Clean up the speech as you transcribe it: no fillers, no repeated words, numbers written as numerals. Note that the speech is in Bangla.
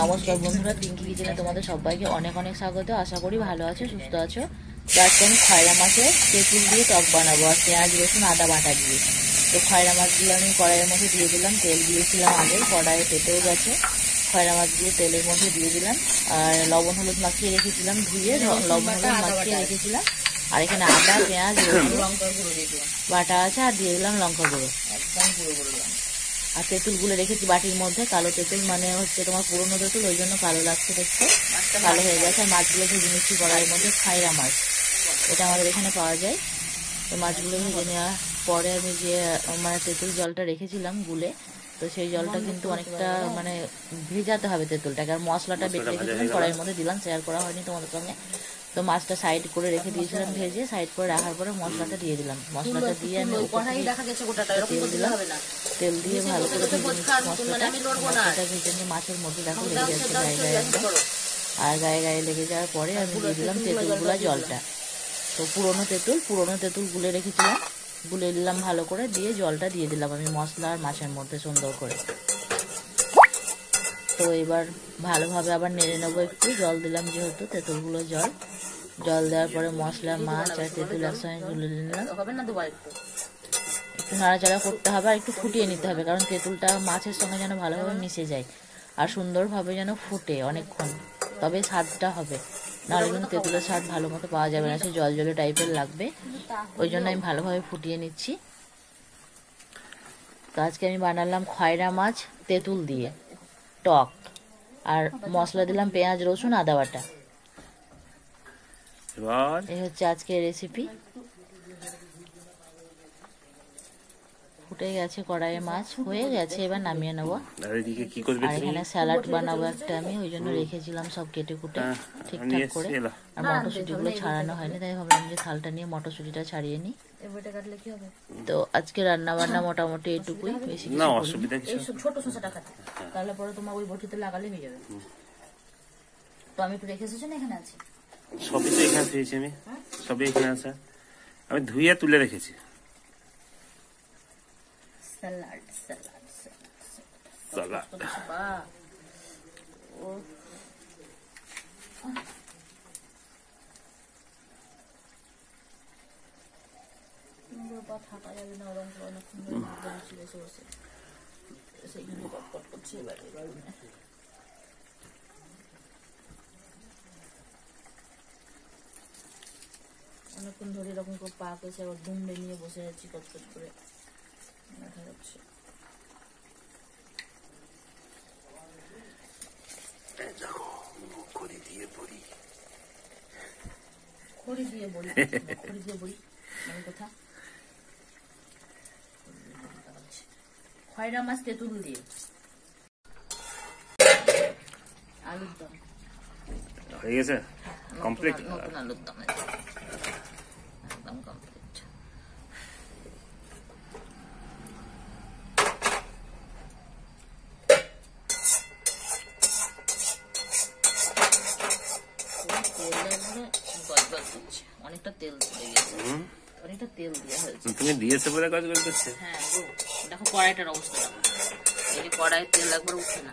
নমস্কার বন্ধুরা, পিঙ্কি কিচেনে তোমাদের সবাইকে অনেক অনেক স্বাগত। আশা করি ভালো আছো, সুস্থ আছো। তো আজকে আমি খয়রা মাছের তেঁতুল দিয়ে টক বানাবো, আর পেঁয়াজ রসুন আদা বাটা দিয়ে। তো খয়রা মাছগুলো আমি কড়াইয়ের মধ্যে দিয়ে দিলাম, তেল দিয়েছিলাম আগে, কড়াইয়ে তেতেও গেছে। খয়রা মাছগুলো তেলের মধ্যে দিয়ে দিলাম, আর লবণ হলুদ মাখিয়ে রেখেছিলাম, ধুয়ে লবণ হলুদ মাখিয়ে রেখেছিলাম। আর এখানে আদা পেঁয়াজ রসুন লঙ্কা গুঁড়ো বাটা আছে, আর দিয়ে দিলাম লঙ্কা গুঁড়ো, একদম গুঁড়ো করে দিলাম। আর তেঁতুলগুলো রেখেছি বাটির মধ্যে, কালো তেঁতুল মানে হচ্ছে তোমার পুরোনো তেঁতুল, ওই জন্য কালো লাগছে দেখতে, কালো হয়ে গেছে। আর মাছগুলো ভেজে নিচ্ছি কড়াইয়ের মধ্যে, খয়রা মাছ, এটা আমাদের এখানে পাওয়া যায়। তো মাছগুলো ভেজে নেওয়ার পরে আমি যে মানে তেঁতুল জলটা রেখেছিলাম গুলে, তো সেই জলটা কিন্তু অনেকটা মানে ভেজাতে হবে তেঁতুলটাকে। আর মশলাটা বেটে রেখেছিলাম কড়াইয়ের মধ্যে দিলাম, শেয়ার করা হয়নি তোমাদের সঙ্গে। তো মাছটা সাইড করে রেখে দিয়েছিলাম ভেজে, সাইড করে রাখার পরে মশলাটা দিয়ে দিলাম। মশলাটা দিয়ে আমি তেল দিলাম, তেল দিয়ে ভালো করে মশলাটা ভেজে নিয়ে মাছের মধ্যে দেখো লেগে যাচ্ছে গায়ে গায়ে একদম। আর গায়ে গায়ে লেগে যাওয়ার পরে আমি দিয়ে দিলাম তেঁতুলগুলা জলটা। তো পুরোনো তেঁতুল গুলে রেখেছিলাম, গুলে দিলাম ভালো করে, দিয়ে জলটা দিয়ে দিলাম আমি মশলা আর মাছের মধ্যে সুন্দর করে। তো এবার ভালোভাবে আবার নেড়ে নেবো, একটু জল দিলাম যেহেতু তেঁতুলগুলো জল দেওয়ার পরে মশলা মাছ আর তেঁতুল একসঙ্গে গুলে নিলাম। একটু নাড়াচাড়া করতে হবে আর একটু ফুটিয়ে নিতে হবে, কারণ তেঁতুলটা মাছের সঙ্গে যেন ভালোভাবে মিশে যায় আর সুন্দরভাবে যেন ফুটে অনেকক্ষণ, তবে স্বাদটা হবে। নাহলে কিন্তু তেঁতুলের স্বাদ ভালো মতো পাওয়া যাবে না, সে জল জলে টাইপের লাগবে। ওই জন্য আমি ভালোভাবে ফুটিয়ে নিচ্ছি। তো আজকে আমি বানালাম খয়রা মাছ তেঁতুল দিয়ে টক, আর মশলা দিলাম পেঁয়াজ রসুন আদা বাটা। এই হচ্ছে আজকের রেসিপি। ফুটে গেছে কড়াইয়ে, মাছ হয়ে গেছে, এবার নামিয়ে নেবো। আর এখানে স্যালাড বানাবো একটা আমি, ওই জন্য রেখেছিলাম সব কেটে কুটে ঠিকঠাক করে। আর মটরশুঁটিগুলো ছাড়ানো হয়নি, তাই ভাবলাম যে থালটা নিয়ে মটরশুঁটিটা ছাড়িয়ে নিই। তো আজকে রান্না বান্না মোটামুটি এইটুকুই, বেশি কিছু ছোট শসাটা কাটা, তাহলে পরে তোমার ওই বটিতে লাগালে হয়ে যাবে। তো আমি একটু রেখে এসেছি না, এখানে আছে সবই তো এখানে পেয়েছি আমি, সবই এখানে আছে, আমি ধুয়ে তুলে রেখেছি। স্যালাড থাকা যাবে না, ওরকম অনেকক্ষণ বসে সেইখানে কটকট করছে। এবার অনেকক্ষণ ধরে এরকম করে পা পেয়েছে, আবার দুমড়ে নিয়ে বসে আছি কটকট করে, দেখা যাচ্ছে। খড়ি দিয়ে বড়ি মানে কোথা, খয়রা মাছ তেঁতুল দিয়ে আলুর দম হয়ে গেছে, কমপ্লিট। নতুন আলুর দম একদম কমপ্লিট। অনেকটা তেল পড়ে গেছে, অনেকটা তেল দেওয়া হয়েছে। তুমি দিয়েছো বলে কাজ করতেছে। হ্যাঁ দেখো কড়াইটার অবস্থা, এই যে কড়াইয়ের তেল একবার উঠছে না।